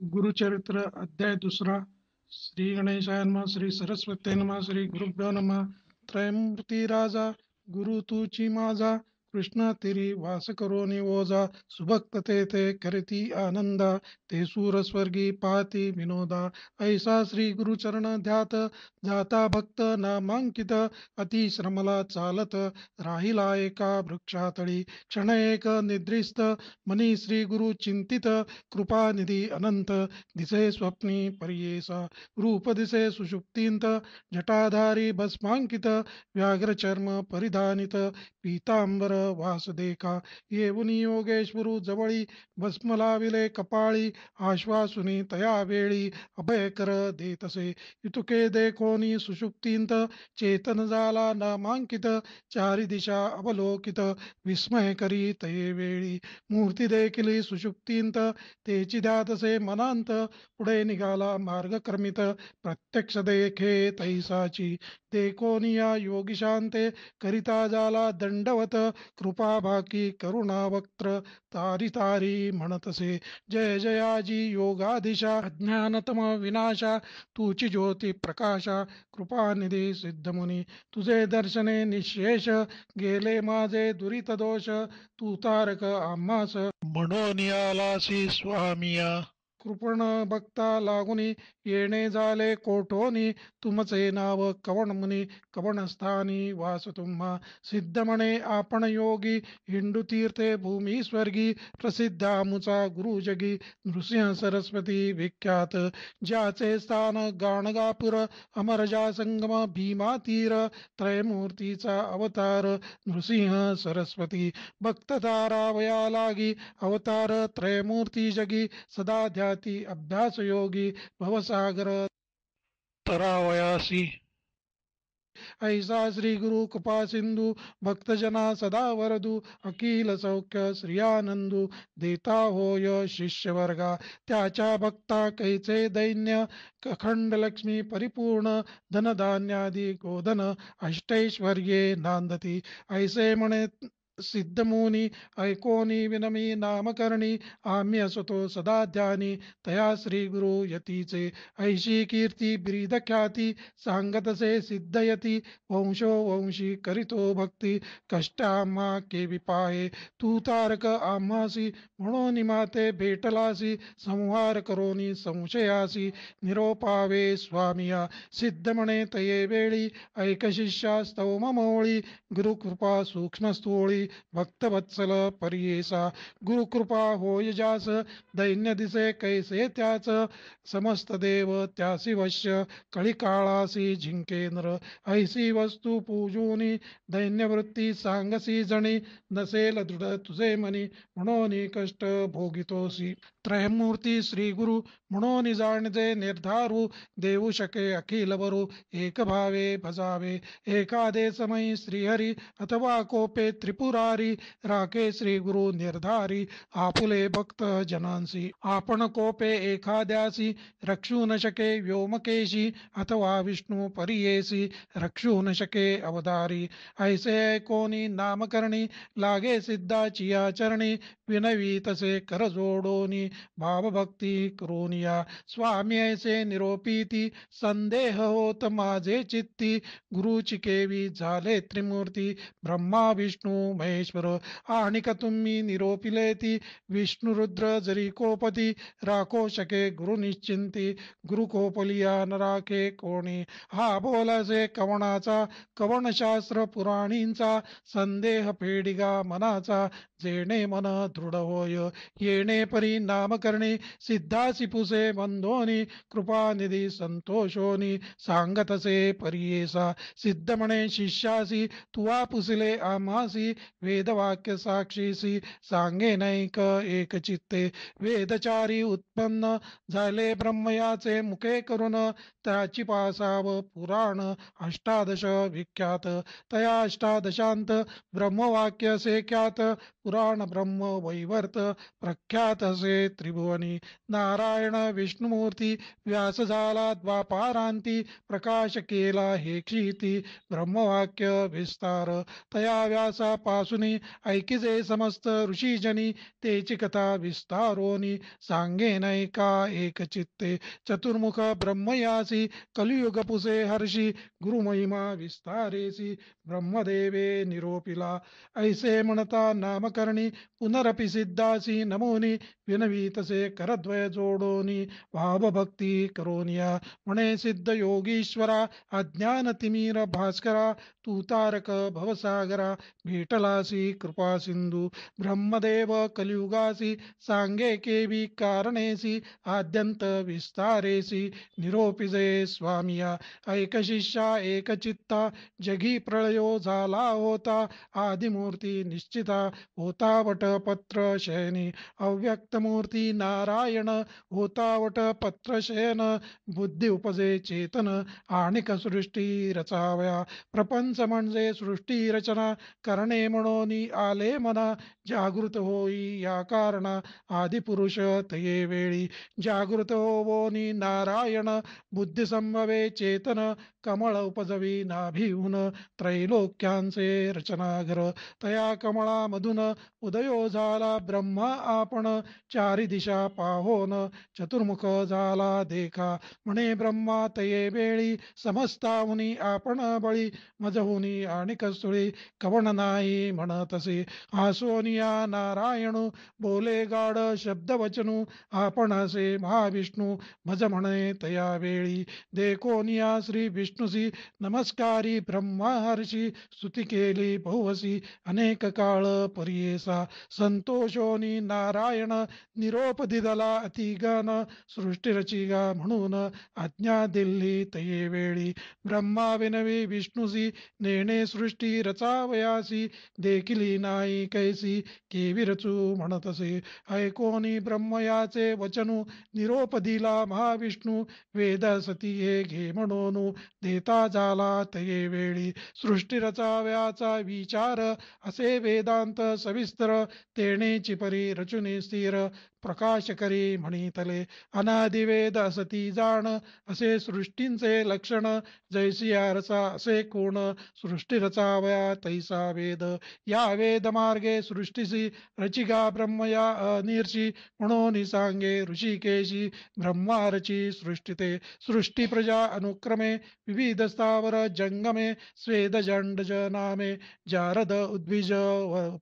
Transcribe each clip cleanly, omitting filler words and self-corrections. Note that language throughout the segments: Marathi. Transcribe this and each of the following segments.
गुरुचरित्र अध्याय दुसरा. श्री गणेशाय नमः. श्री सरस्वती नमः. श्री गुरुभ्यो नमः. त्रयमूर्ती राजा गुरु तूची माझा, कृष्ण तिरी वास करोनी ओजा. सुभक्त ते करीती आनंदा, ते सूर स्वर्गी पाहती विनोदा. ऐसा श्री गुरुचरण ध्यात, जाता भक्त नामांकित. अति श्रमला चालत, राहिला एका वृक्षातळी. क्षण एक निद्रिस्त, मनी श्री गुरु चिंतित. कृपानिधी अनंत, दिसे स्वप्नी पर्येसा. रूप दिसे सुषुप्तींत, जटाधारी भस्मांकित. व्याघ्र चर्म परिधानित, पीतांबर वास देखा. येऊनी योगेश्वरू जवळी, भस्म लाविले कपाळी. आश्वासुनी तया वेळी, अभयकर देतसे. इतुके देखोनी सुषुप्तींत, चेतन झाला नामांकित. चारी दिशा अवलोकित, विस्मय करी तये वेळी. मूर्ती देखील सुषुप्तींत, तेची ध्यातसे मनांत. पुढे निघाला मार्ग क्रमित, प्रत्यक्ष देखे तैसाची. देखोनिया योगी शांते, करिता झाला दंडवत. कृपा बाकी करुणा वक्त्र, तारी तारी म्हणतसे. जय जयाजी योगाधीशा, अज्ञानतम विनाशा. तुची ज्योती प्रकाशा, कृपानिधी सिद्धमुनी. तुझे दर्शने निशेष, गेले माझे दुरित दोष. तू तारक आम्हास, म्हणून आलासी स्वामिया. कृपण बघता लागुनी, येणे झाले कोठोनी. तुमचे नाव कवण मुनी, कवण स्थानी वास तुम्हा. सिद्ध म्हणे आपण योगी, हिंदू तीर्थे भूमी स्वर्गी. प्रसिद्ध आमुचा गुरु जगी, नृसिंह सरस्वती विख्यात. ज्याचे स्थान गाणगापूर, अमरजा संगम भीमा तीर. त्रयमूर्तीचा अवतार, नृसिंह सरस्वती. भक्त तारावया लागी, अवतार त्रयमूर्ती जगी. सदा ध्याती अभ्यास योगी, भवसागर तरावयासी. ऐसा श्री गुरु कृपा सिंधू, भक्तजना सदा वरदू. अखिल सौख्य श्रियानंदू, देता होय शिष्य वर्गा. त्याच्या भक्ता कैचे दैन्य, अखंड लक्ष्मी परिपूर्ण. धनधान्यादी गोधन, अष्टैश्वर्ये नांदती. ऐसे म्हणे सिद्धमुनी, ऐकोनी विनमी नामकरणी. आम्ही असतो सदा ध्यानी, तया श्री गुरु यतीचे. ऐशी कीर्ती ब्रीद ख्याती, सांगतसे सिद्धयती. वंशोवंशी करीतो भक्ती, कष्ट आम्हा केवी पाहे. तू तारक आम्हासी, म्हणून माते भेटलासी. संहार करोनी संशयासी, निरोपावे स्वामिया. सिद्ध म्हणे तये वेळी, ऐक शिष्या स्तव ममोळी. गुरुकृपा सूक्ष्म स्थूळी, भक्तवत्सल परियेसा. गुरुकृपा होय जास, दैन्य दिसे कैसे त्याच. समस्त देव त्यासी वश्य, कळी काळासी जिंके नर. ऐसी वस्तू पूजूनी, दैन्यवृत्ती सांगसी जणी. नसेल दृढ तुझे मनी, म्हणून कष्ट भोगितोसी. त्रयमूर्ती श्री गुरु, म्हणून जाणजे निर्धारू. देऊ शके अखिल बरू, एक भावे भजावे. एखादे समयी श्रीहरी, अथवा कोपे त्रिपुरारी. राखे श्री गुरु निर्धारी, आपुले भक्त जनांसी. आपण कोपे एखाद्यासी, रक्षू न शके व्योमकेशी. अथवा विष्णू परियेसी, रक्षू न शके अवतारी. ऐसे कोणी नामकरणी, लागे सिद्धाची आचरणी. विनवी तसे कर जोडोनी, भावभक्ती करोनिया. स्वामी ऐसे निरोपीती, संदेह होत माझे चित्ती. गुरुची केवी झाले त्रिमूर्ती, ब्रह्मा विष्णू महेश्वर. आणिक तुम्ही निरोपिले ती, विष्णू रुद्र जरी कोपती. राखो शके गुरु निश्चिंती, गुरु कोपलिया न राखे कोणी. हा बोलासे कवणाचा, कवणशास्त्र पुराणींचा. संदेह फेडिगा मनाचा, जेणे मन दृढ होय. येणे परी नामकरणी, सिद्धासी पुसे बंधोनी. कृपानिधी संतोषोनी, सांगतसे परियेसा. सिद्ध म्हणे शिष्यासी, तुवा पुसिले आम्हासी. वेदवाक्य साक्षीसी, सांगे नैक एक चित्ते. वेदचारी उत्पन्न झाले ब्रह्मयाचे मुखे करून. त्याची पासाव पुराण अष्टादश विख्यात. तया अष्टादशांत, ब्रह्मवाक्य से ख्यात. पुराण ब्रह्म वैवर्त प्रख्यात असे त्रिभुवनी. नारायण विष्णुमूर्ती व्यास झाला द्वापारांती, प्रकाश केला हे क्षिती ब्रह्मवाक्य विस्तार. तया व्यासापासूनी ऐकिजे समस्त ऋषीजनी, तेची कथा विस्तारोनी सांगेन ऐका एक चित्ते. चतुर्मुख ब्रह्मयासी कलियुग पुसे हर्षी, गुरुमहिमा विस्तारेसी ब्रह्मदेवे निरोपिला. ऐसे म्हणता नामकरणी पुनरपि सिद्धासी नमोनी, विनवी तसे करद्वय जोडोनी भावभक्ती करोनिया. म्हणे सिद्ध योगीश्वरा अज्ञान तिमीर भास्करा, तू तारक भवसागरा भेटलासी कृपा सिंधू. ब्रह्मदेव कलियुगासी सांगे केवी कारणेसी, आद्यंत विस्तारेसी निरोपिजे स्वामिया. ऐक शिष्या एक चित्ता जगी प्रळयो झाला होता, आदिमूर्ती निश्चिता होता वट पत्र शयनी. अव्यक्त मूर्ती नारायण होता वट पत्र शयन, बुद्धी उपजे चेतन आणिक सृष्टी रचावया. प्रपंच म्हणजे सृष्टी रचना करणे म्हणून आले मना, जागृत होई या कारणा आदिपुरुष तये वेळी. जागृत होवोनी नारायण बुद्धी संभवे चेतन, कमळ उपजवी नाभिहून त्रैलोक्यांचे रचनाघर. तया कमळामधून उदयो झाला ब्रह्मा आपण, चारी दिशा पाहोन चतुर्मुख झाला देखा. म्हणे ब्रह्मा तये वेळी समस्ताहुनी आपण बळी, मजहुनी आणि कस्तुळी कवण नाही म्हणतसे. आसोनिया नारायणू बोले गाड शब्द वचनू, आपण असे महाविष्णू भज म्हणे तया वेळी. देखोनिया श्री विष्णुसी नमस्कारी ब्रह्मा हर्षी, स्तुती केली बहुवसी अनेक काळ परियेसा. संतोषोनी नारायण निरोप दिदला अतिगण, सृष्टी रचिगा म्हणून आज्ञा दिल्ली तये वेळी. ब्रह्मा विनवी विष्णुसी नेणे सृष्टी रचावयासी, देखिली नाही कैसी केवी रचू म्हणतसे. ऐकोनी ब्रह्मयाचे वचनू निरोप दिला महाविष्णू, वेद सती हे घे म्हणून देता झाला तये वेळी. सृष्टी रचाव्याचा विचार असे वेदांत सविस्तर, तेणेची परी रचुनी स्थिर प्रकाश करी म्हणितले. अनादिवेद असती जाण असे सृष्टींचे लक्षण, जैसी आरसा असे कोण सृष्टी रचावया तैसा वेद. या वेद मार्गे सृष्टीसी रचिगा ब्रह्मया अनिर्षी, म्हणून सांगे ऋषिकेशी ब्रह्मा रची सृष्टीते. सृष्टी प्रजा अनुक्रमे विविध स्थावर जंगमे, स्वेद जंडज नामे जारद उद्विज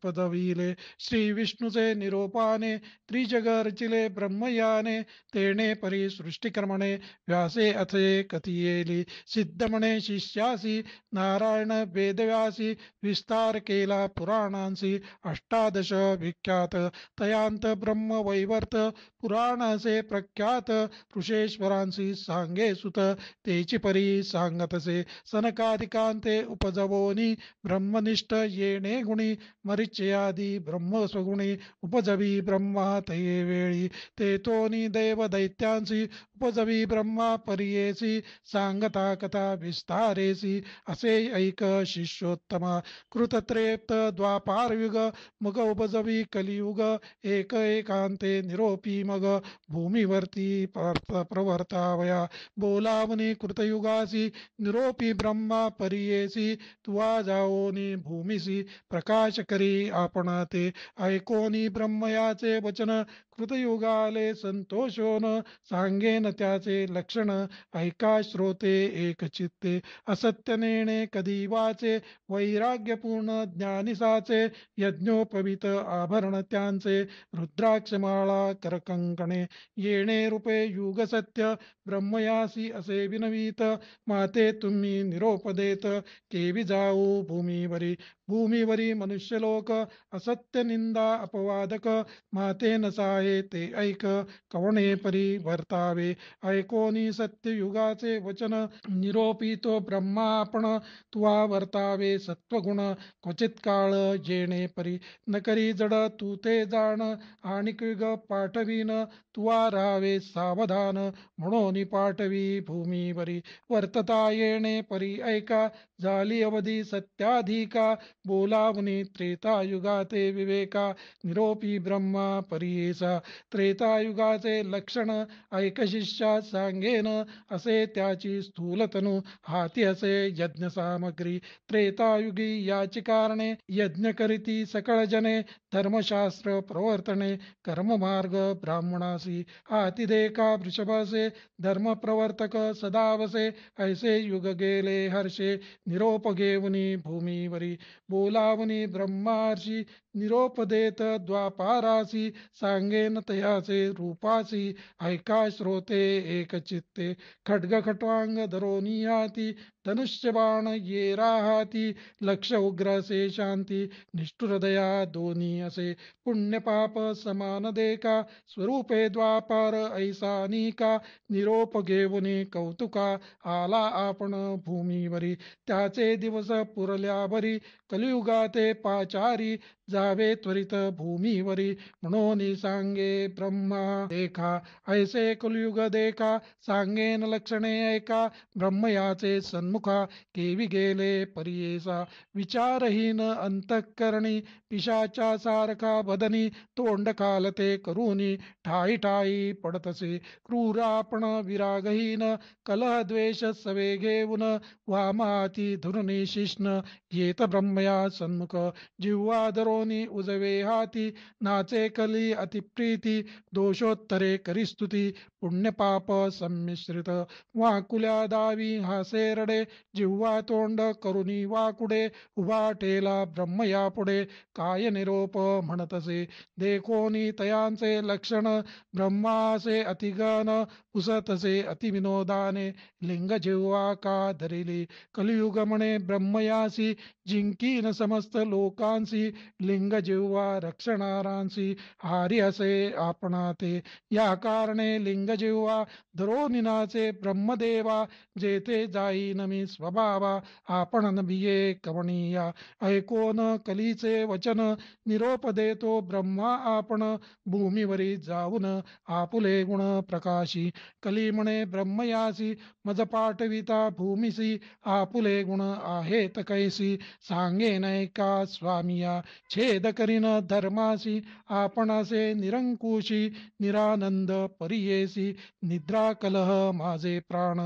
पदविले. श्री विष्णूचे निरोपाने त्रिजग रचिले ब्रह्मयाने, तेणे परी सृष्टिक्रमणे व्यासे अथे कथियेली. सिद्ध म्हणे शिष्यासी नारायण वेदव्यासी, विस्तार केला पुराणांसी अष्टादश विख्यात. तयांत ब्रह्म वैवर्त पुराण असे प्रख्यात, ऋषेश्वरांसी सांगे सुत तेची परी सांगतसे. सनकादिकांते उपजवोनी ब्रह्मनिष्ठ येणे गुणी, मरिचयादी ब्रह्म स्वगुणी उपजवी ब्रह्मा तये वेळी. तेतोनी देव दैत्यांसी उपजवी ब्रह्मा परियेसी, सांगता कथा विस्तारेसी असे ऐक शिष्योत्तमा. कृतत्रेप्त द्वापारयुग मग उपजवी कलियुग, एक एकांते निरोपी मग भूमीवरती प्रवर्तावया. बोलावनी कृतयुगासी निरोपी ब्रह्मा परियेसी, तुवा जाओनी भूमिसी प्रकाश करी आपण ते. ऐकोनी ब्रह्मयाचे वचन कृतयुगाले संतोषोन, सांगेन त्याचे लक्षण ऐका श्रोते एक चित्ते. असत्य नेणे कधी वाचे वैराग्यपूर्ण ज्ञानिसाचे, यज्ञोपवित आभरण त्यांचे रुद्राक्षमाळा करकंकणे. येणे रूपे युग सत्य ब्रह्मयासी असे विनवीत, माते तुम्ही निरोप देत केवी जाऊ भूमीवरी. भूमीवरी मनुष्यलोक असत्य निंदा अपवादक, माते नसाय आहे ते ऐक, कवणे परी वर्तावे. ऐकोनी सत्ययुगाचे वचन, निरोपी तो ब्रह्मा आपण, तुवा वर्तावे सत्वगुण. क्वचित काळ जेणे परी, न करी जड तू ते जाण. आणिक ग पाठवीन, तुवा राहावे सावधान. म्हणून पाठवी भूमीवरी, वर्तता येणे परी ऐका. झाली अवधी सत्याधिका, बोलावनी त्रेतायुगाते विवेका. निरोपी ब्रह्मा परीसा, त्रेतायुगाचे लक्षण. ऐक शिष्या सांगेन, असे त्याची स्थूलतनु. हाती असे यज्ञ सामग्री, त्रेतायुगी याची कारणे. यज्ञ करीती सकळ जने, धर्मशास्त्र प्रवर्तने. कर्ममार्ग ब्राह्मणासी, हाती देखा वृषभासे. धर्म प्रवर्तक सदावसे, ऐसे युग गेले हर्षे. निरोप घेऊनी भूमीवरी, बोलावनी ब्रह्मार्षी. निरोप देत द्वापारासी, सांगेन तयाचे रूपासी. ऐका श्रोते एकचित्ते, खड्ग खट्वांग धरोनी हाती. धनुष्य बाण ये राहाती, लक्ष उग्र असे शांती. निष्ठुर दया दोन्ही असे, पुण्य पाप समान देखा. स्वरूपे द्वापार ऐसा निका, निरोप घेऊनी कौतुका. आला आपण भूमीवरी, त्याचे दिवस पुरल्या भरी. कलियुगाते पाचारी, जावे त्वरित भूमीवरी. म्हणून सांगे ब्रह्मा देखा, ऐसे कलियुग देखा. सांगेन लक्षणे ऐका, ब्रह्म याचे सन्मुखा. केवी गेले परियेसा, विचारहीन अंतःकरणी. पिशाच्या सारखा बदनी, तोंड कालते करुनी. ठाई ठाई पडतसे क्रूर आपण विरागहीन. कलह द्वेष सवे घेऊन, वामाती धुरुनी शिष्ण. येत ब्रह्मया सन्मुख, जिव्हा धरोनी उजवे हाती. नाचे कली अतिप्रीती, दोषोत्तरे करिस्तुती. पुण्य पाप संमिश्रित, वाकुल्या दावी हासे रडे. जिव्हा तोंड करुनी वाकुडे, उभा ठेला ब्रह्म यापुढे. काय निरोप म्हणतसे, देखोनी तयांचे लक्षण. ब्रह्मासे अतिगण, पुसतसे अतिविनोदाने. लिंग जिव्हा का धरिली, कलियुग म्हणे ब्रह्मयासी. जिंकीन समस्त लोकांसी, लिंग जिव्हा रक्षणारांसी. हारी असे आपणा ते, या कारणे लिंग जिव्हा. धरोनिनाचे ब्रह्मदेवा, जेथे जाईन मी स्वभावा. आपण नभिये कवणीया, ऐकोन कलीचे वचन. निरोप देतो ब्रह्मा आपण, भूमीवरी जाऊन आपुले गुण प्रकाशी. कली म्हणे ब्रह्मयासी, मज पाठविता भूमिसी. आपुले गुण आहेत कैसी, सांगेन ऐका स्वामिया. छेद करीन धर्मासी, आपणासे निरंकुशी. निरानंद परियेसी, निद्रा कलह माझे प्राण.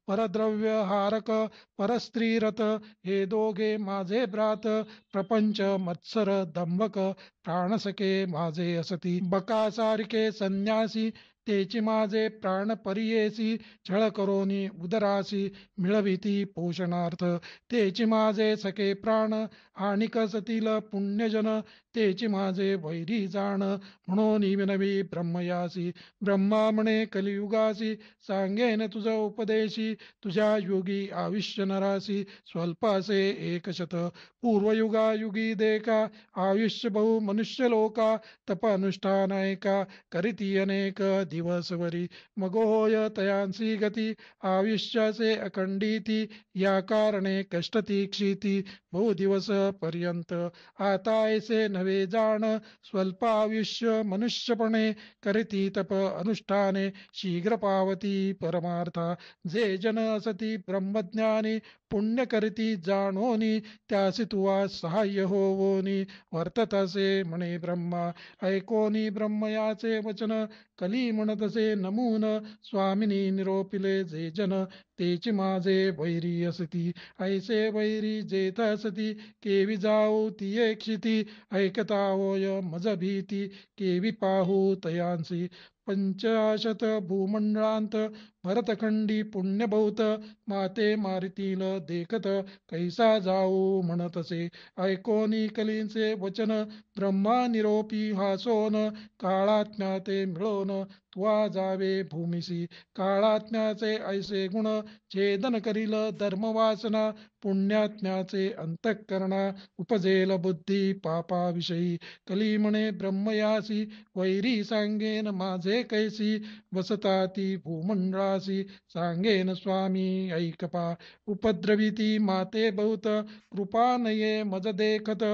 परद्रव्य हारक, परस्त्रीरत, हे दोघे माझे भ्रात. प्रपंच मत्सर दंभक, प्राणसखे माझे असती. बकासारखे संन्यासी, तेची माझे प्राण परियेसी. छळ करोनी उदरासी, मिळविती पोषणार्थ. तेची माझे सखे प्राण, आणि कसतील पुण्यजन. तेची माझे वैरी जाण, म्हणून विनवी ब्रह्मयासी. ब्रह्मा म्हणे कलियुगासी, सांगेन तुझ उपदेशी. तुझ्या योगी आयुष्य नरासी, स्वल्प असे 100. पूर्वयुगायुगी देखा, आयुष्य बहु मनुष्य लोका. तप अनुष्ठान ऐका, करीती अनेक दिवसवरी. मग होय तयांसी गती, आयुष्याचे अखंडिती. या कारणे कष्ट तीक्षिती, बहु दिवस पर्यंत. आता ऐसे नवे जाण, स्वल्प आयुष्य मनुष्यपणे. करीती तप अनुष्ठाने, शीघ्र पावती परमार्था. जे जन असती ब्रह्मज्ञानी, पुण्य करीती जाणोनी. त्यासी तुवा सहाय्य होवोनी, वर्ततसे म्हणे ब्रह्मा. ऐकोनी ब्रह्मयाचे वचन, कली म्हणतसे नमून. स्वामिनी निरोपिले जे जन, तेची माझे वैरी असती. ऐसे वैरी जेथ असती, केवी जाऊ ती क्षिती. ऐकता होय मज भीती, केवी पाहू तयांसी. 50 भूमंडळांत, भरतखंडी पुण्य बहुत. माते मारितील देखत, कैसा जाऊ म्हणतसे. ऐकोनी कलींचे वचन, ब्रह्मा निरोपी हासोन. काळात्म्या ते मिळोन, तुवा जावे भूमिसी. काळाज्ञाचे ऐसे गुण छेदन करील धर्मवासना. पुण्याज्ञाचे अंतःकरणा उपजेल बुद्धी पापाविषयी. कली म्हणे ब्रह्मयासी वैरी सांगेन माझे कैसी. वसता ती भूमंडळासी सांगेन स्वामी ऐकपा. उपद्रविती माते बहुत कृपा नये मज देखत.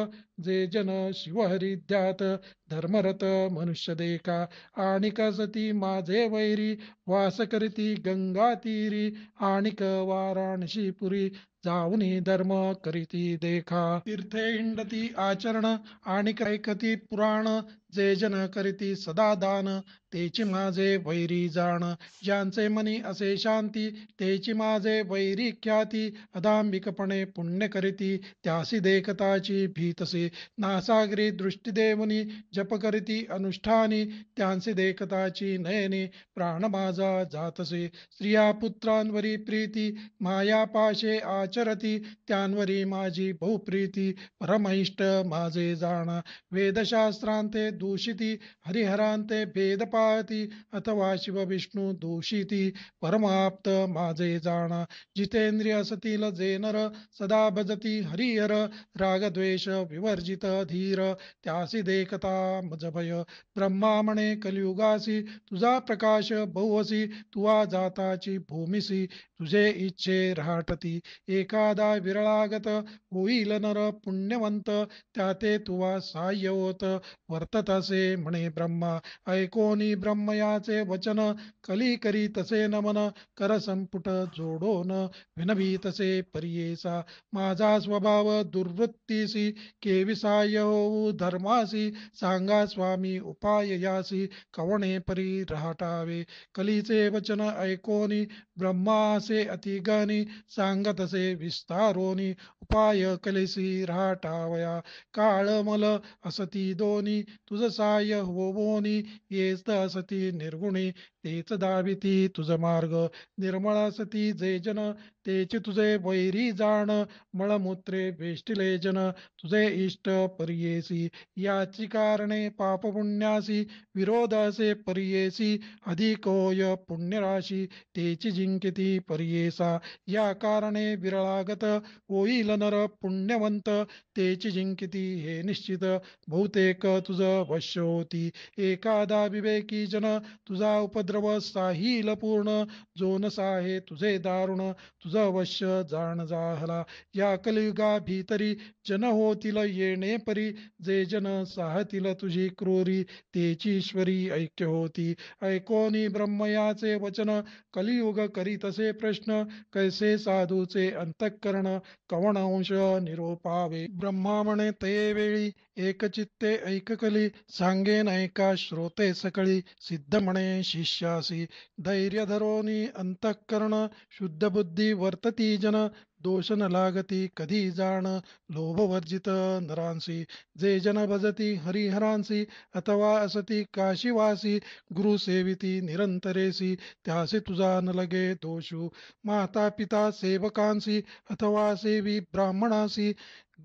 जे जन शिवहरिद्यात धर्मरत मनुष्य देखा. आणिक सती माझे वैरी वास करीती गंगा तीरी. आणिक वाराणसीपुरी जाऊनी धर्म करीती देखा. तीर्थे हिंडती आचरण आणिक ऐकती पुराण. जे जन करीती सदा दान तेची माझे वैरी जाण. ज्यांचे मनी असे शांती तेची माझे वैरी ख्याती. अदांबिकपणे पुण्य करीती त्यासी देखताची भीतसे. नासागरी दृष्टी देवनी जप करीती अनुष्ठानी. त्यांसी देखताची नयनी प्राण माझा जातसे. स्त्रिया पुत्रांवरी प्रीती मायापाशे आचरती. त्यांवरी माझी बहुप्रीती परमैष्ट माझे जाणा. वेदशास्त्रांते दूषिती हरिहरांते भेद पाहती. अथवा शिव विष्णू दूषिती परमाप्त माझे जाणा. जितेंद्रिय असतील जे नर सदा भजती हरिहर. रागद्वेष विवर्जित धीर त्यासी देखता मज भय. ब्रह्मा म्हणे कलियुगासी तुझा प्रकाश बहुअसी. तुवा जाताची भूमिसी तुझे इच्छे रहाटती. एखादा विरळागत होईल नर पुण्यवंत. त्याते तुवा सहाय्य होत वर्ततसे म्हणे ब्रह्मा. ऐकोनी ब्रह्मयाचे वचन कली करी तसे नमन. कर संपुट जोडोन विनवी तसे परियेसा. माझा स्वभाव दुर्वृत्तीसी केवी सहाय्य होऊ धर्मासी. सांगा स्वामी उपाय यासी कवणे परी रहाटावे. कलीचे वचन ऐकोनी ब्रह्मासे अतिगनी. सांगतसे विस्तारोनी उपाय कलेसी रहाटावया. काळमल असती दोनी तुझ सहाय्य होवोनी. येत असती निर्गुणी तेच दाविती तुझ मार्ग. निर्मळ असती जे जन तेचे तुझे वैरी जाण. मळमूत्रे वेष्टिले जन तुझे इष्ट परियेसी. याची कारणे पापपुण्यासी विरोध असे परियेसी. अधिक होय पुण्यराशी तेची जिंकिती परियेसा. या कारणे विरळागत होईल नर पुण्यवंत. तेची जिंकिती हे निश्चित बहुतेक तुझ वश्य होती. एखादा विवेकी जन तुझा उपद्रव साहील पूर्ण. जोन साहे तुझे दारुण तुझ वश्य जाण जाहला. या कलियुगा भीतरी जन होतील येणे परी. जे जन साहतील तुझी क्रूरी तेची ईश्वरी ऐक्य होती. ऐकोनी ब्रह्मयाचे वचन कलियुग करीतसे प्रश्न. कैसे साधूचे अंतःकरण कवण अंश निरोपावे. ब्रह्मा म्हणे ते वेळी एकचित्ते ऐककली. सांगेन ऐका श्रोते सकळी सिद्ध म्हणे शिष्यासी. धैर्य धरोनी अंतःकरण शुद्ध बुद्धी वर्तती जन. दोष न लागती कधी जाण लोभवर्जित नरांसी. जे जन भजती हरिहरांसी अथवा असती काशीवासी. गुरु सेविती निरंतरेसी त्यासी तुझा न लगे दोषू. माता पिता सेवकांसी अथवा सेवी ब्राह्मणासी.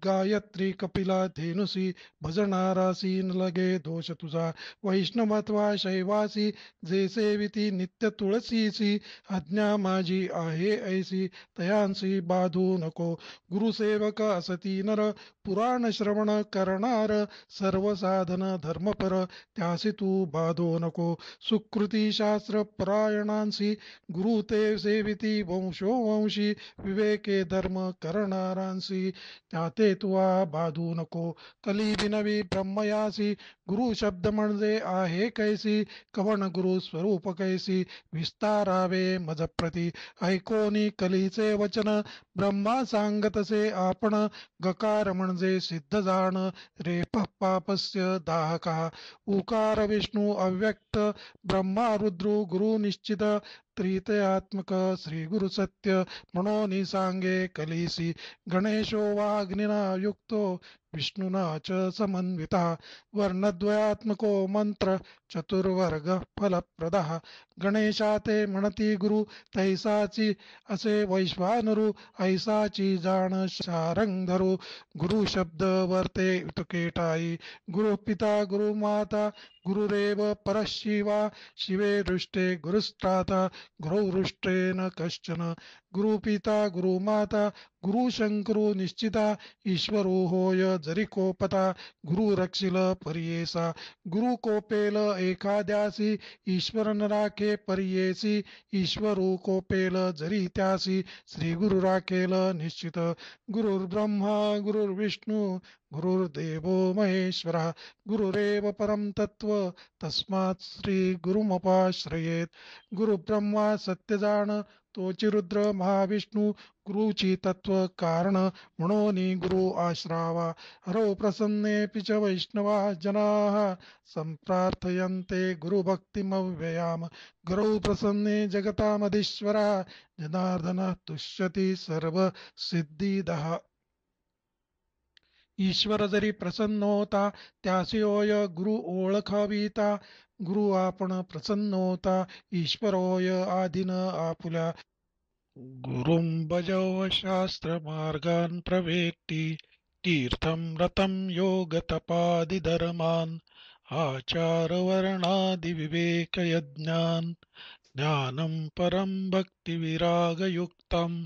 गायत्री कपिला धेनुसी भजनारासी न लगे दोष तुझा. वैष्णव अथवा शैवासी जे सेविती नित्य तुळसीसी. आज्ञा माझी आहे ऐसी तयांसी बाधू नको. गुरुसेवक असती नर पुराण श्रवण करणार. सर्व साधन धर्मपर त्यासी तू बाधो नको. सुकृती शास्त्र परायणांसी गुरु ते सेविती वंशोवंशी. विवेके धर्म करणारांसी त्याते तुवा बाधू नको. कली विनवी ब्रह्मयासी गुरु शब्द म्हणजे आहे कैसी. कवण गुरु स्वरूप कैसी विस्तारावे मज प्रती. ऐकोनी कलीचे वचन ब्रह्मा सांगतसे आपण. गकार म्हणजे सिद्ध जाण रेप पापस्य दाहका. उकार विष्णू अव्यक्त ब्रह्मा रुद्र गुरु निश्चित. त्रितयात्मक श्री गुरु सत्य म्हणून सांगे कलीसी. गणेशो वा अग्निना युक्तो विष्णुना च समन्विता वर्णद्वयात्मको मंत्र चतुर्वर्ग फलप्रदः गणेशाते म्हणती गुरु तैसाची असे वैश्वानरू ऐसाची जाण शारंग धरू गुरु शब्द वर्ते उतकेटाई गुरु पिता गुरु माता गुरुरेव परशिवा शिवे दृष्टे गुरुस्त्राता गुरुरुष्टेन कश्चन गुरुपिता गुरुमाता गुरुशंकरो निश्चिता ईश्वरो होय जरी कोपता गुरु रक्षिल परियेसा गुरु कोपेल एखाद्यासी ईश्वर न राखे परियेसी ईश्वरू कोपेल जरी त्यासी श्री गुरु राखेल निश्चित गुरुर्ब्रह्मा गुरुर्विष्णू गुरुर्देवो महेश्वरा गुरुरेव परम तत्व तस्मात् श्री गुरुमपाश्रयेत गुरुब्रह्मा सत्य जाण तोची रुद्र महाविष्णू गुरुची तत्व कारण म्हणून गुरु आश्रावा हरो प्रसन्नेऽपि च वैष्णवा जनाः सम्प्रार्थयन्ते गुरुभक्तिमव्ययाम गुरौ प्रसन्ने जगतामधीश्वरा जनार्दन तुष्यति सर्व सिद्धिदः ईश्वर जरी प्रसन्न होता त्यासी होय गुरु ओळखाविता गुरु आपण प्रसन्न होता ईश्वर होय आदिन आपुल्या गुरुं भजव शास्त्रमार्गान् प्रवेक्ति तीर्थं व्रतं योगतपादिधर्मान् आचारवर्णादिविवेकयज्ञान् ज्ञानं परं भक्तिविरागयुक्तम्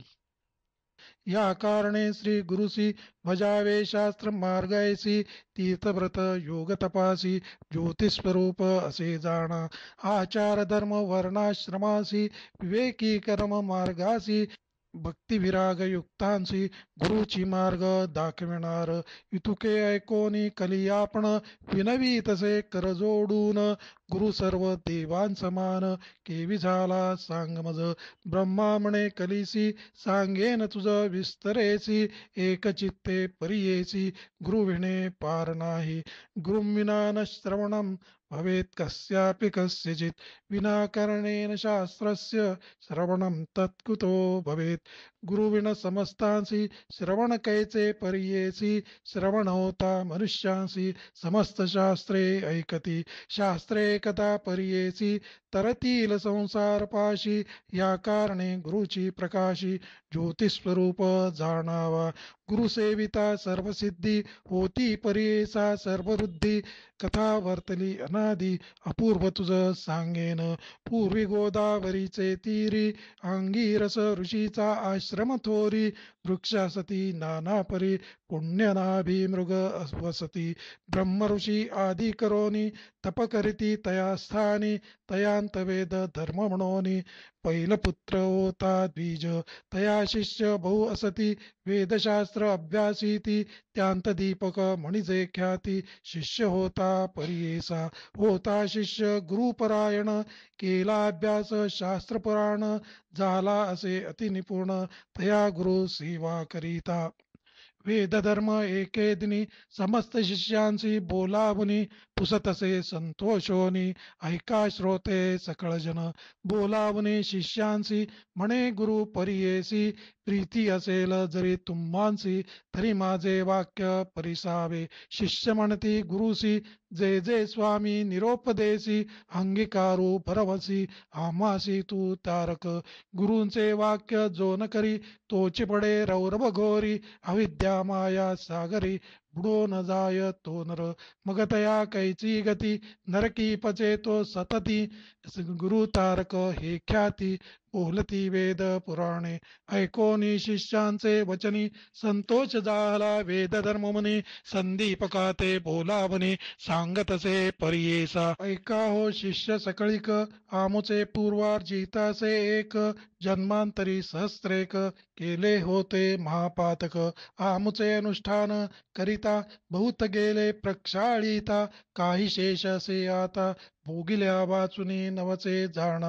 या कारणे श्री गुरुसी भजावे शास्त्र मार्गायसी तीर्थव्रत योग तपासी ज्योतिस्वरूप असे जाणा आचार धर्म वर्णाश्रमासी विवेकी कर्म मार्गासी भक्तिविराग युक्तांसी गुरुची मार्ग दाखविणार इतुके ऐकोनी कली आपण विनवी तसे कर जोडून गुरु सर्व देवां समान केवी झाला सांग मज ब्रह्मा म्हणे कलिसी सांगेन तुझ विस्तरेसी एक चित्ते परियेसी गुरु विणे पार नाही गुरुविना न श्रवणम भवेत कस्यापि कस्यचित विनाकरणेन शास्त्रस्य श्रवणं तत्कुतो भवेत गुरुविण समस्तांसी श्रवण कैचे परियेसी श्रवण होता मनुष्यांसी समस्त शास्त्रे ऐकती शास्त्रे कथा परियेसी तरतील संसार पाशी या कारणे गुरुची प्रकाशी ज्योतिस्वरूप जाणावा गुरुसेविता सर्वसिद्धी होती परियेसा सर्ववृद्धी कथा वर्तली अनादी अपूर्व तुझ सांगेन पूर्वी गोदावरीचे तीरी अंगीरस ऋषीचा आश्रम थोरी वृक्षासती नाना परी पुण्यनाभी मृग वसती ब्रह्म ऋषी आदी करोनी तप करीती तया स्थानी तयांत वेद धर्म म्हणोनी पैल पुत्र होता द्विज तया शिष्य बहु असती वेदशास्त्र अभ्यासीती त्यांत दीपक म्हणिजे ख्याती शिष्य होता परियेसा होता शिष्य गुरुपरायण केला अभ्यास शास्त्र पुराण झाला असे अतिनिपुण तया गुरु सेवा करीता वेदधर्म एके दिनी समस्त शिष्यांसी बोलावुनी पुसतसे संतोषोनी ऐका श्रोते सकळ जन बोलावणे शिष्यांसी म्हणे गुरु परियेसी प्रीती असेल जरी तुम्हांसी तरी माझे वाक्य परिसावे शिष्य म्हणती गुरुसी जे जे स्वामी निरोपदेसी अंगीकारू भरवसी आमासी तू तारक गुरूंचे वाक्य जो न करी तोची पडे रौरव घोरी अविद्या माया सागरी बुडो न जाय तो नर मग तया कैची गती नरकी पचे तो सतती गुरु तारक हे ख्याती बोलती वेद पुराणे ऐकोनी शिष्यांचे वचनी संतोष झाला वेद धर्म म्हणे संदीपकाते बोलावणे सांगतसे परियेसा ऐका हो शिष्य सकळिक आमुचे पूर्वार जितासे एक जन्मांतरी सहस्त्रेक केले होते महापातक आमुचे अनुष्ठान करिता बहुत गेले प्रक्षाळिता काही शेष असे आता भोगिल्या वाचुनी नवचे जाण.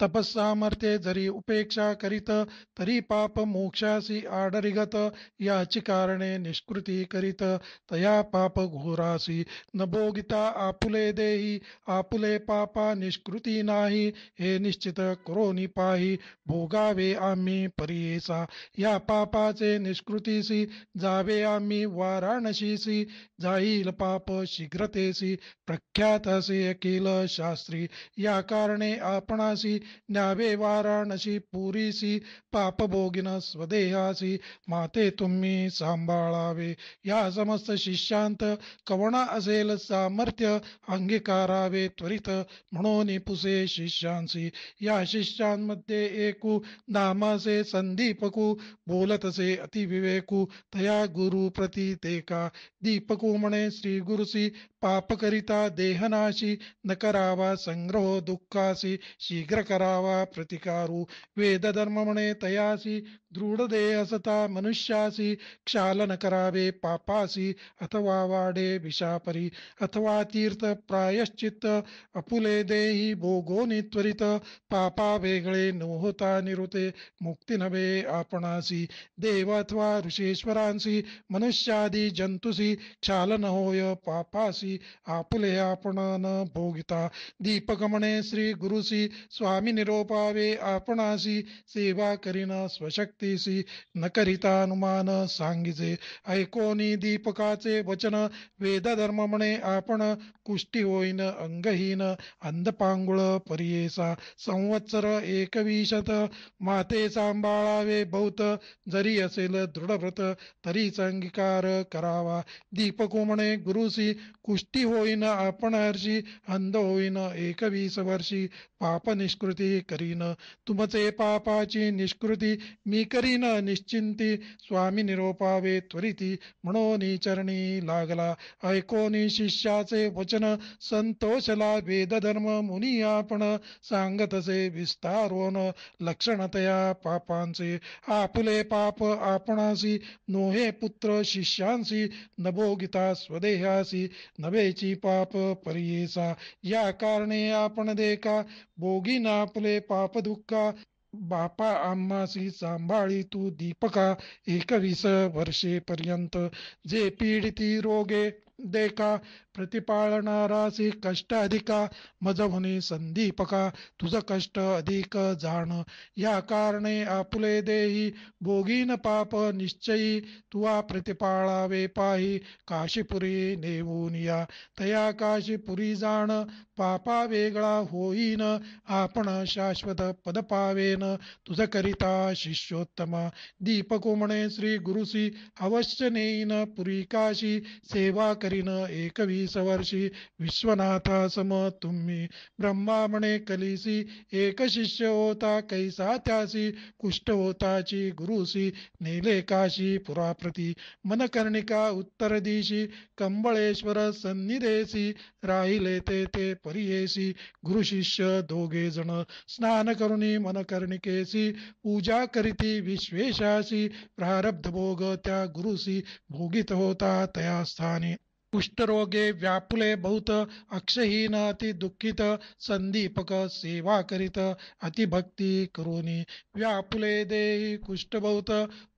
तपस्सामर्थ्ये जरी उपेक्षा करीत, तरी पाप मोक्षासी आडरिगत. याची कारणे निष्कृती करीत, तया पाप घोरासी. न भोगिता आपुले देही, आपुले पापा निष्कृती नाही. हे निश्चित करोनी पाही, भोगावे आम्ही परियेसा. या पापाचे निष्कृतीसी, जावे आम्ही वाराणसीसी. जाईल पाप शीघ्रतेसी, प्रख्यात असे अखिल शास्त्री. या कारणे आपणासी, न्यावे वाराणसी पुरीसी. पाप भोगिन स्वदेहासी, माते तुम्ही सांभाळावे. या समस्त शिष्यांत कवणा असेल सामर्थ्य, अंगीकारावे त्वरित म्हणून पुसे शिष्यांसी. या शिष्यांमध्ये एकू नामासे संदीपकू, बोलतसे अतिविवेकू. तया गुरु प्रती का दीपकू म्हणे श्री गुरुसी. पाप करिता देहनाशी, न करावा संग्रह दुःखासी. शीघ्र करावा प्रतिकारू, वेद धर्म म्हणे तयासी. दृढ देह असता मनुष्यासी, क्षाल न करावे पापासी. अथवा वाडे विषापरी, अथवा तीर्थ प्रायश्चित्त. अपुले देही भोगोनी त्वरित, पापा वेगळे न होता निरुते. मुक्ती नव्हे आपणासी, देव अथवा ऋषेश्वरांसी. मनुष्यादी जंतुसी, क्षाल न होय पापासी. आपुले आपण न भोगिता, दीपक म्हणे श्री गुरुसी. स्वामी निरोपावे आपणासी, सेवा करीन स्वशक्तीसी. न करिता अनुमान सांगिजे, ऐकोनी दीपकाचे वचन. वेद धर्म म्हणे आपण, कुष्टी होईन अंगहीन. अंधपांगुळ परियेसा, संवत्सर 21 माते सांभाळावे बहुत. जरी असेल दृढव्रत, तरीच अंगीकार करावा. दीपको म्हणे गुरुसी, कुष्टी होईन आपण हर्षी. अंध होईन 21 वर्षी, पाप निष्कृती करीन. तुमचे पापाची निष्कृती मी करीन निश्चिंती. स्वामी निरोपावे त्वरिती, म्हणून चरणी लागला. ऐकोनी शिष्याचे वचन, संतोषला वेदधर्म मुनी आपण. सांगतसे विस्तारोन लक्षणतया पापांचे. आपुले पाप आपणासी, नोहे पुत्र शिष्यांसी. न भोगिता स्वदेहासी, नवेची पाप परियेसा. या कारणे आपण देखा, भोगी आपले पाप दुःखा. बापा आम्हासी सांभाळी तू दीपका, 21 वर्षेपर्यंत. जे पीडिती रोगे देखा, प्रतिपाळणारासी कष्ट अधिका. मजहुनी संदीपका, तुझ कष्ट अधिक जाण. या कारणे आपुले देही, भोगीन पाप निश्चयी. तुवा प्रतिपाळावे पाही, काशीपुरी नेऊन या. तया काशीपुरी जाण, पापा वेगळा होईन. आपण शाश्वत पद पावेन, तुझ करिता शिष्योत्तम. दीपको म्हणे श्री गुरुसी, अवश्य नेईन पुरी काशी. सेवा करीन 21 वर्षी, विश्वनाथा सम तुम्ही. ब्रह्मा म्हणे कलिसी, एक शिष्य होता कैसा त्यासी. कुष्ठ होताची गुरुसी, नेले काशी पुराप्रती. मनकर्णिका उत्तर दिशी, कंबळेश्वर सन्निधेसी. राहिले ते परियेसी, गुरु शिष्य दोघे जण. स्नान करुणी मनकर्णिकेसी, पूजा करीती विश्वेशासी. प्रारब्ध भोग त्या गुरुसी, भोगित होता तया स्थानी. कुष्ठरोगे व्यापुले बहुत, अक्षहीन अति दुःखित. संदीपक सेवा करीत, अतिभक्ती करुणी. व्यापुले देही कुष्ठ बहुत,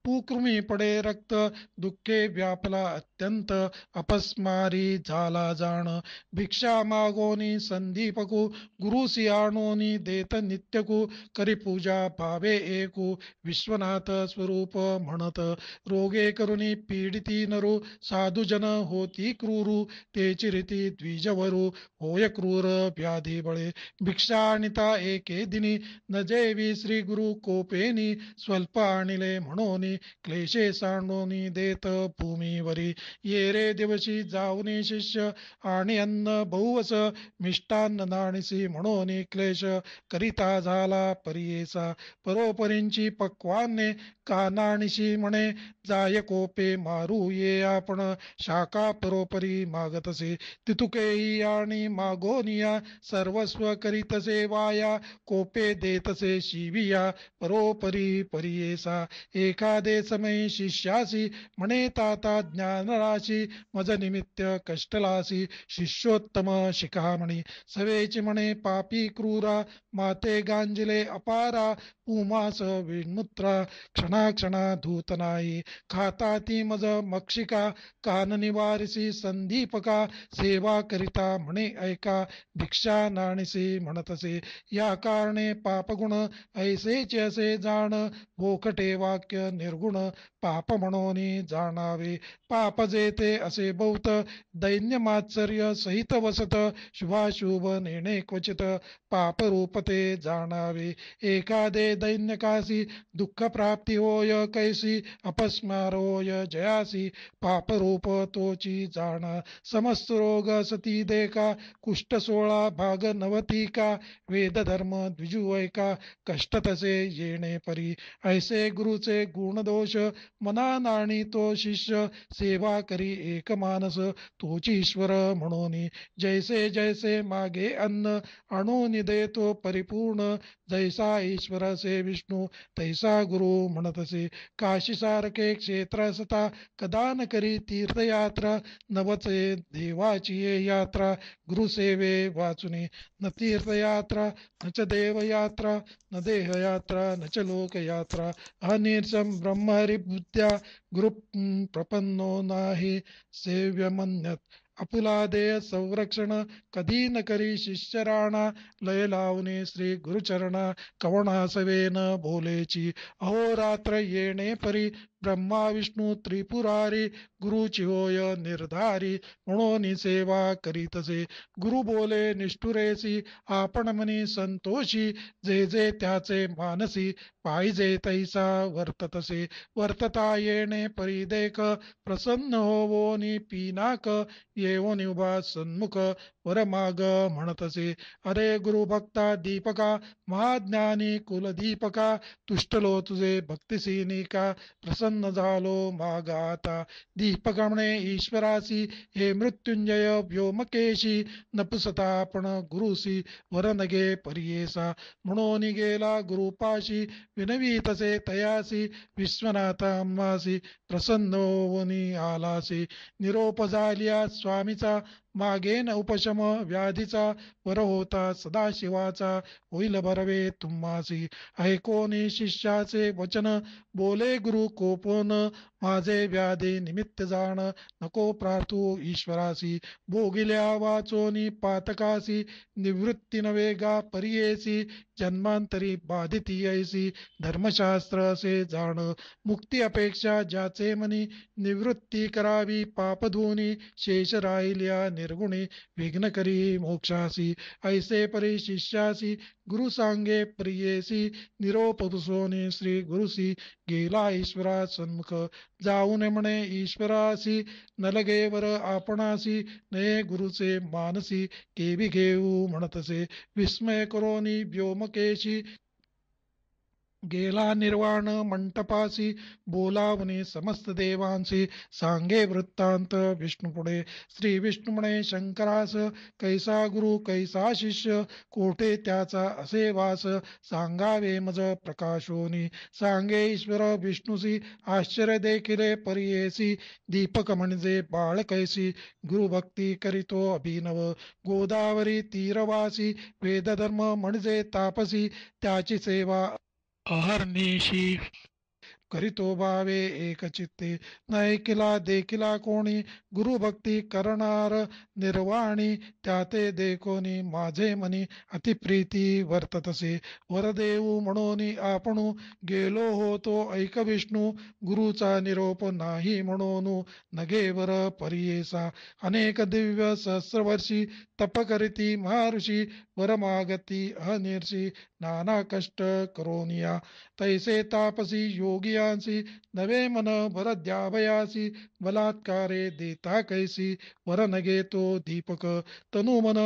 पुकृमी पडे रक्त. दुःखे व्यापला अत्यंत, अपस्मारी झाला जाण. भिक्षा मागोनी संदीपकू, गुरुसी आणोनी देत नित्यकू. करी पूजा भावे एकू, विश्वनाथ स्वरूप म्हणत. रोगे करुणी पीडिती नरू, साधुजन होती क्रूरू. तेची रीती द्विजवरू, होय क्रूर व्याधी बळे. भिक्षा आणिता एके दिनी, न जेवी श्री गुरु कोपेनी. स्वल्प आणिले म्हणून, क्लेशे सांडोनी देत भूमीवरी. ये रे दिवशी जाऊनी शिष्य, आणि अन्न बहुवस. मिष्टान्न नाणीसी म्हणून क्लेश, करिता झाला परियेसा. परोपरींची पक्वान्ने, कानाणीशी म्हणे जाय कोपे मारू ये आपण. शाखा परोपरी मागतसे, तितुकेही आणि मागोनिया. सर्वस्व करीतसे वाया, कोपे देतसे शिविया. परोपरी परियेसा. एका दे समय शिष्यासी म्हणे ताता ज्ञानराशी मज निमित्त कष्टलासी शिष्योत्तम शिखामणी सवेची म्हणे पापी क्रूरा माते गांजिले अपारा उमास विमुत्रा क्षणा धूत नाही खाता ती मज मक्षिका कान निवारिसी संदीपका सेवा करिता म्हणे ऐका भिक्षा नाणीसी म्हणतसे या कारणे पापगुण ऐसेचे असे जाण भोकटे वाक्य निर्गुण पाप म्हणून जाणावे पाप जेते असे बहुत दैन्य मात्सर्य सहित वसत शुभाशुभ नेणे क्वचित पाप रूपते जाणावे एखादे दैन्य कासी दुःख प्राप्ती होय कैसी अपस्मार होय जयासी पाप रूप तोची जाण समस्त रोग सती देखा कुष्ठ 16 भाग 90 का वेद धर्म द्विजुवैका कष्ट तसे येणे परी ऐसे गुरुचे गुण दोष मना नाणी तो शिष्य सेवा करी एक मानस तोची ईश्वर म्हणून जैसे जैसे मागे अन्न आणून देतो परिपूर्ण जैसा ईश्वर से विष्णू तैसा गुरु म्हणतसे काशी सारखे क्षेत्र असता कदा न करी तीर्थयात्रा नवचे देवाची ये यात्रा गुरुसेवे वाचुनी न तीर्थयात्रा न च देवयात्रा न देहयात्रा न च लोकयात्रा अनिर्जम ब्रह्महरिबुद्ध्या गुरु प्रपन्नो नाही सेव्यमन्यत अपुलादेय संरक्षण कधी न करी शिष्य राणा लय लावणे श्री गुरुचरणा कवणासवेन बोलेची अहोरात्र येणे परी ब्रह्मा विष्णू त्रिपुरारी गुरुची होय निर्धारी म्हणून सेवा करीतसे गुरु बोले निष्ठुरेसी आपण मनी संतोषी जे जे त्याचे मानसी पाहिजे तैसा वर्ततसे वर्तता येणे परिदेख प्रसन्न होवोनी पिनाक येऊन उभा सन्मुख वरमाग म्हणतसे अरे गुरुभक्ता दीपका महाज्ञानी कुलदीपका तुष्टलो तुझे भक्तिसीनिका प्रसन्न झालो मागा आता दीपक म्हणे ईश्वरासी हे मृत्युंजय व्योमकेशी नपुसता आपण गुरुसी वरनगे परियेसा म्हणून गेला गुरुपाशी विनवी तसे तयासी विश्वनाथा अम्मासी प्रसन्न होऊनी आलासी निरोप झालिया स्वामीचा मागेन उपशम व्याधीचा वर होता सदाशिवाचा होईल बरवे तुम्हासी ऐकोनी शिष्याचे वचन बोले गुरु कोपोन माझे व्याधी निमित्त जाण नको प्रार्थू ईश्वरासी भोगिल्या वाचोनी पातकासी निवृत्ती नवेगा परियेसी जन्मांतरी बाधिती ऐसी धर्मशास्त्र असे जाण मुक्ती अपेक्षा ज्याचे मनी निवृत्ती करावी पापधुनी शेष राहिल्या निर्गुणी विघ्न करी मोक्षासी ऐसे परी शिष्यासी गुरु सांगे प्रियेसी निरोप पुसोनी श्री गुरुसी गेला ईश्वरा सन्मुख जाऊन म्हणे ईश्वरासी नलगेवर आपणासी नये गुरुचे मानसी केवी घेऊ म्हणतसे विस्मय करोनी व्योमकेशी गेला निर्वाण मंटपासी बोलावणे समस्त देवांसी सांगे वृत्तांत विष्णू पुढे श्री विष्णू म्हणे शंकरास कैसा गुरु कैसा शिष्य कोठे त्याचा असे वास सांगावे मज प्रकाशोनी सांगे ईश्वर विष्णूसी आश्चर्य देखिले परियेसी दीपक म्हणजे बाळ कैसी गुरुभक्ती करीतो अभिनव गोदावरी तीरवासी वेदधर्म म्हणजे तापसी त्याची सेवा अहर्निशी करीतो भावे एकचित्ते न ऐकिला देखिला कोणी गुरुभक्ती करणार निर्वाणी त्याते देखोनी माझे मनी अतिप्रीती वर्ततसे वरदेऊ म्हणून आपणू गेलो होतो ऐक विष्णू गुरुचा निरोप नाही म्हणून नगेवर परियेसा अनेक दिव्य सहस्रवर्षी तप करीती महर्षी वरमागती अनिर्षी नाना कष्ट करोनिया तैसे तापसी योगियांसी नवे मन भर द्यावयासी बलात्कारे देता कैसी वर नगे तो दीपक तनु मन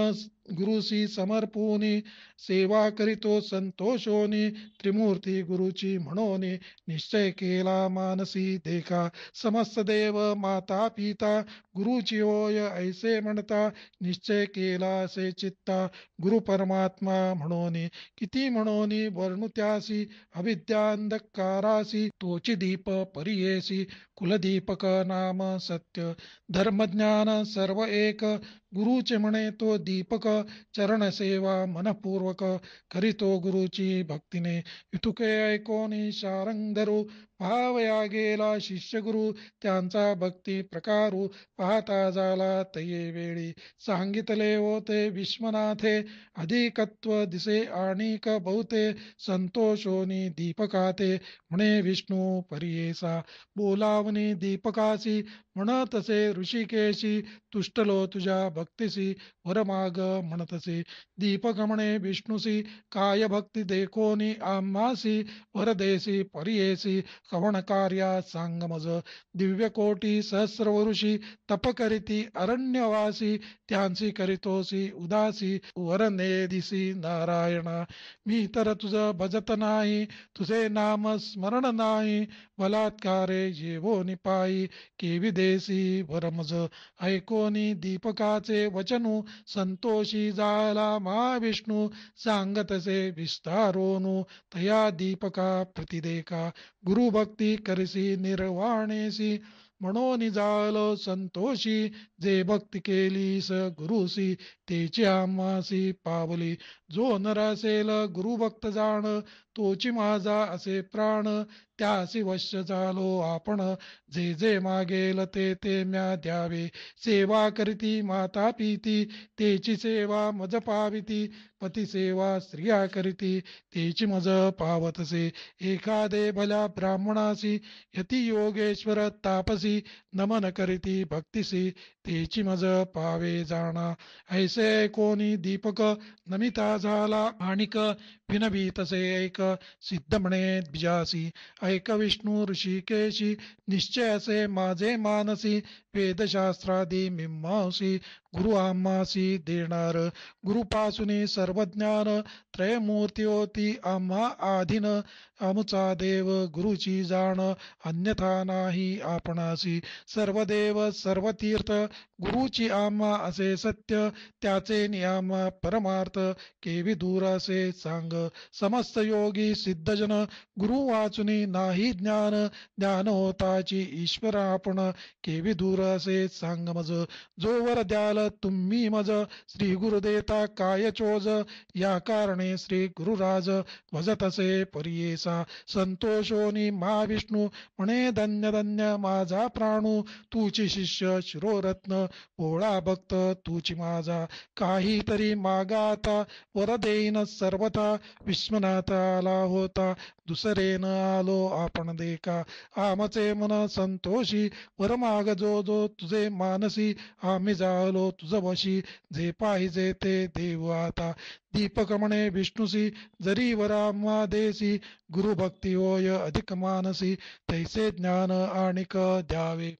गुरुसी समर्पोनी सेवा करीतो संतोषोनी त्रिमूर्ती गुरुची म्हणोनी निश्चय केला मानसी देखा समस्त देव माता पिता गुरुची होय ऐसे म्हणता निश्चय केला असे चित्ता गुरु परमात्मा म्हणोनी किती म्हणोनी वर्णु त्यासी अविद्या अंधकारासी तोची दीप परियेसी कुलदीपक नाम सत्य धर्मज्ञान सर्व एक गुरुचे म्हणे तो दीपक चरण सेवा मनपूर्वक करीतो गुरुची भक्तीने इतुके ऐकोनी शारंग धरू पाहावया गेला शिष्य गुरु त्यांचा भक्ती प्रकारू पाहता झाला तये वेळी सांगितले होते विश्वनाथे अधिकत्व दिसे आणिक बहुते संतोषोनी दीपकाते म्हणे विष्णू परियेसा बोलावनी दीपकासी म्हणतसे ऋषिकेशी तुष्टलो तुझ्या भक्तीसी वरमाग म्हणतसे दीपक म्हणे विष्णुसी काय भक्ती देखोनी आम्हासी वरदेसी परियेसी कवण कार्या सांग मज दिव्य कोटी सहस्रवऋषी तप करीती अरण्यवासी त्यांसी करीतोसी उदासी वरनेदिसी नारायणा मी तर तुझ भजत नाही तुझे नाम स्मरण नाही बलात्कारे येवो निपाई केवी देसी वरमज ऐकोनी दीपकाचे वचनू संतोषी झाला महाविष्णू सांगतसे विस्तारोनु तया दीपका प्रतिदेखा गुरुभक्ती करिसी निर्वाणेसी म्हणून झालो संतोषी जे भक्ती केली स गुरुसी तेची आम्हासी पावली जो नर असेल गुरुभक्त जाण तोची माझा असे प्राण त्यासी वश्य झालो आपण जे जे मागेल ते ते म्या द्यावे सेवा करीती माता पिती तेची सेवा मज पाविती पती सेवा स्त्रिया करीती तेची मज पावतसे एखादे भल्या ब्राह्मणासी यती योगेश्वर तापसी नमन करीती भक्तिसी तेची मज पावे जाणा ऐसे कोणी दीपक नमिता झाला आणिक विनवीतसे ऐक सिद्ध म्हणे बिजासी ऐक विष्णू ऋषिकेशी निश्चय असे माझे मानसी वेदशास्त्रादी मीमांसी गुरु आम्हासी देणार गुरुपासून सर्व ज्ञान त्रयमूर्ती होती आम्हा आधीन आमुचा देव गुरुची जाण अन्यथा नाही आपणासी सर्व देव सर्व तीर्थ गुरुची आम्हा असे सत्य त्याचे नियम परमार्थ केवी दूर असे सांग समस्त योगी सिद्धजन गुरु वाचुनी नाही ज्ञान ज्ञान होताची ईश्वर आपण केवी दूर असे सांग मज जोवर द्याल तुम्ही मज श्री गुरु देता काय चोज या कारणे श्री गुरुराज भजत असे परियेसा संतोषोनी महाविष्णू म्हणे धन्य धन्य माझा प्राणू तूची शिष्य शिरोरत्न भोळा भक्त तूची माझा काहीतरी मागाता वर देईन सर्वथा विश्वनाथ आला होता दुसरे न आलो आपण देखा आमचे मन संतोषी वर माग जो जो तुझे मानसी आम्ही झालो तुझ वशी जे पाहिजे ते देव आता दीपक म्हणे विष्णुसी जरी वरा देसी गुरुभक्ती होय अधिक मानसी तैसे ज्ञान आणिक द्यावे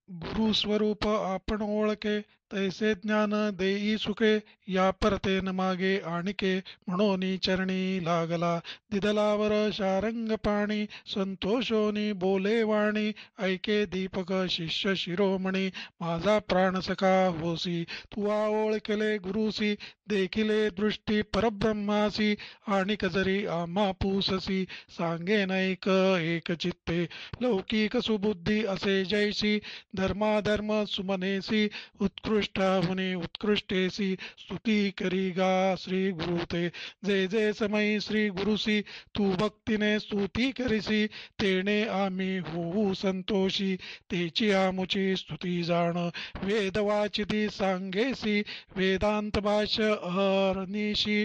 गुरु स्वरूप आपण ओळखे तैसे ज्ञान देई सुखे या परतेन मागे आणिके म्हणून चरणी लागला दिदलावर शारंग पाणी संतोषोनी बोले वाणी ऐके दीपक शिष्य शिरोमणी माझा प्राण सखा होसी तुवा ओळखले गुरुसी देखिले दृष्टी परब्रह्मासी आणिक जरी आम्हा पूससी सांगे नैक एक चित्ते लौकिक सुबुद्धी असे जैसी धर्माधर्म सुमनेसी उत्कृष्टाहुनी उत्कृष्टेसी स्तुती करी गा श्री गुरुते जे जे समय श्री गुरुसी तू भक्तीने स्तुती करीसी तेने आम्ही होऊ संतोषी तेची आमुची स्तुती जाण वेद वाचिती सांगेसी वेदांत भाष्य अहर्निशी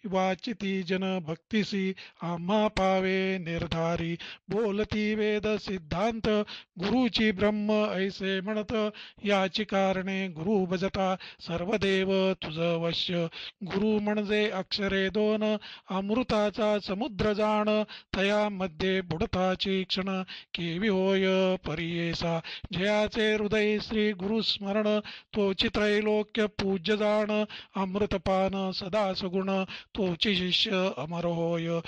वाचिती जन भक्तिसी आम्हा पावे निर्धारी बोलती वेद सिद्धांत गुरुची ब्रह्म ऐसे म्हणत याची कारणे गुरु भजता सर्वदेव तुझ वश्य. गुरु म्हणजे अक्षरे दोन, अमृताचा समुद्र जाण. तया मध्ये बुडताची क्षण, केवी होय परियेसा. जयाचे हृदय श्री गुरु स्मरण, तोची त्रैलोक्य पूज्य जाण. अमृतपान सदा सगुण, तोची शिष्य अमर होय.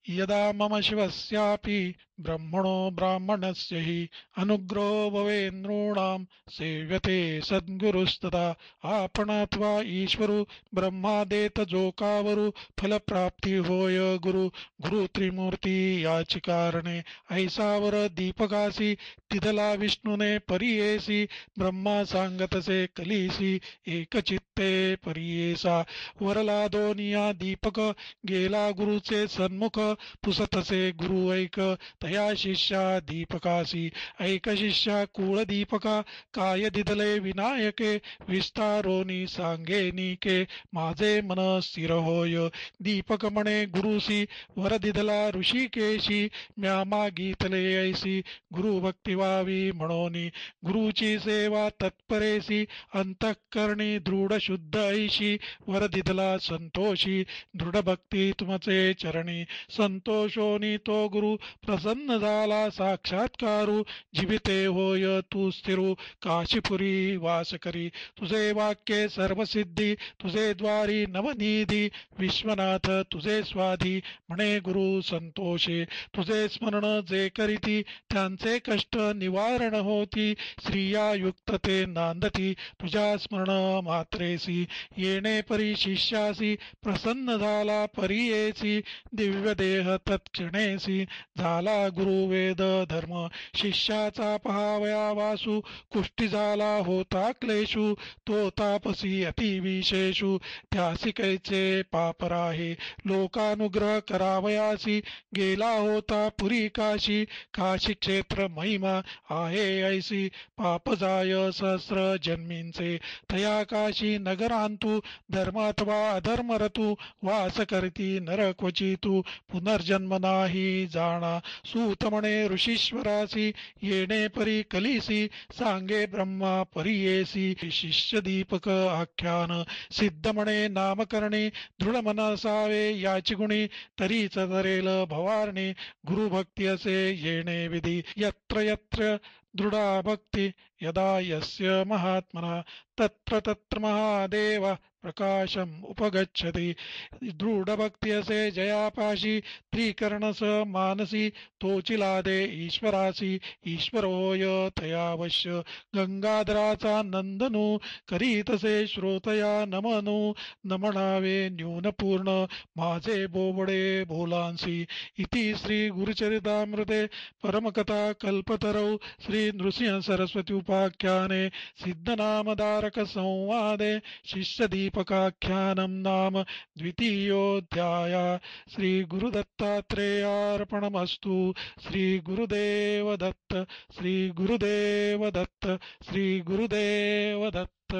यदा मम शिवस्यापि ब्रह्मणो ब्राह्मणस्य हि अनुग्रहो भवेन्नॄणां सेव्यते सद्गुरुस्तदा. आपणात्वा ईश्वरू ब्रह्मादेत जोकावरू, फलप्राप्ती होय गुरु. गुरु त्रिमूर्ती याची कारणे, ऐसावर दीपकासी तिथला विष्णूने परियेसी. ब्रह्मा सांगतसे कलीसी, एकचित्ते परियेसा. वरला दोनिया दीपक, गेला गुरुचे सन्मुख. पुसतसे गुरु ऐक, तया शिष्या दीपकासी. ऐक शिष्या कुळ दीपका, काय दिदले विनायके. विस्तारोनी सांगे निके, माझे मन स्थिर होय. दीपक म्हणे गुरुसी, वर दिदला ऋषिकेशी. म्या मागितले ऐसी, गुरु भक्ती व्हावी म्हणोनी. गुरुची सेवा तत्परेसी, अंतःकरणी दृढ शुद्ध ऐशी. वर दिदला संतोषी, दृढ भक्ती तुमचे चरणी. संतोषोनी तो गुरु प्रसन्न झाला साक्षात्कारू. जीविते होय तू स्थिरू, काशीपुरी वास करी. तुझे वाक्ये सर्वसिद्धी, तुझे द्वारी नवनिधी. विश्वनाथ तुझे स्वाधी, म्हणे गुरु संतोषे. तुझे स्मरण जे करीती, त्यांचे कष्ट निवारण होती. स्त्रिया युक्त ते नांदती, तुझ्या स्मरण मात्रेसी. येणे परी शिष्यासी, प्रसन्न झाला परियेसी. दिव्य देह तत्क्षणेसी, झाला गुरु वेद धर्म. शिष्याचा पहावया वासू, कुष्टी झाला होता क्लेशू. तो तापसी अतिविशेषू, त्यासी कैचे पाप राहे. लोकानुग्रह करावयासी, गेला होता पुरी काशी. काशी क्षेत्र महिमा आहे ऐसी, पाप जाय सहस्र जन्मींचे. तया काशी नगरांतू, धर्मात्वा अधर्म रतू. वास करती नर क्वचितू, पुनर्जन्म नाही जाणा. सूत म्हणे ऋषीश्वरासी, येणे परी कलिसी. सांगे ब्रह्मा परियेसी, शिष्य दीपक आख्यान. सिद्ध म्हणे नामकरणी, दृढ मन असावे याची गुणी. तरीच धरेल भवारणी, गुरुभक्ती असे येणे विधी. यत्र यत्र दृढा भक्ती, यदा यस्य महात्मना. तत्र तत्र महादेव प्रकाशम उपगच्छति. दृढ भक्ती असे जयापाशी, त्रिकरणस मानसी. तोची लादे ईश्वरासी, ईश्वर होय तयावश्य. गंगाधराचा नंदनू, करीतसे श्रोतया नमनू. नमनावे न्यून पूर्ण, माझे बोबडे बोलांसी. इति श्री गुरुचरितामृते परमकथा कल्पतरौ श्री नृसिंह सरस्वती उपाख्याने सिद्धनामधारक संवादे शिष्य दीपकाख्यानं नाम द्वितीयोऽध्याय. श्री गुरुदत्तात्रेयार्पणमस्तु. श्री गुरुदेव दत्त, श्री गुरुदेव दत्त, श्री गुरुदेव दत्त.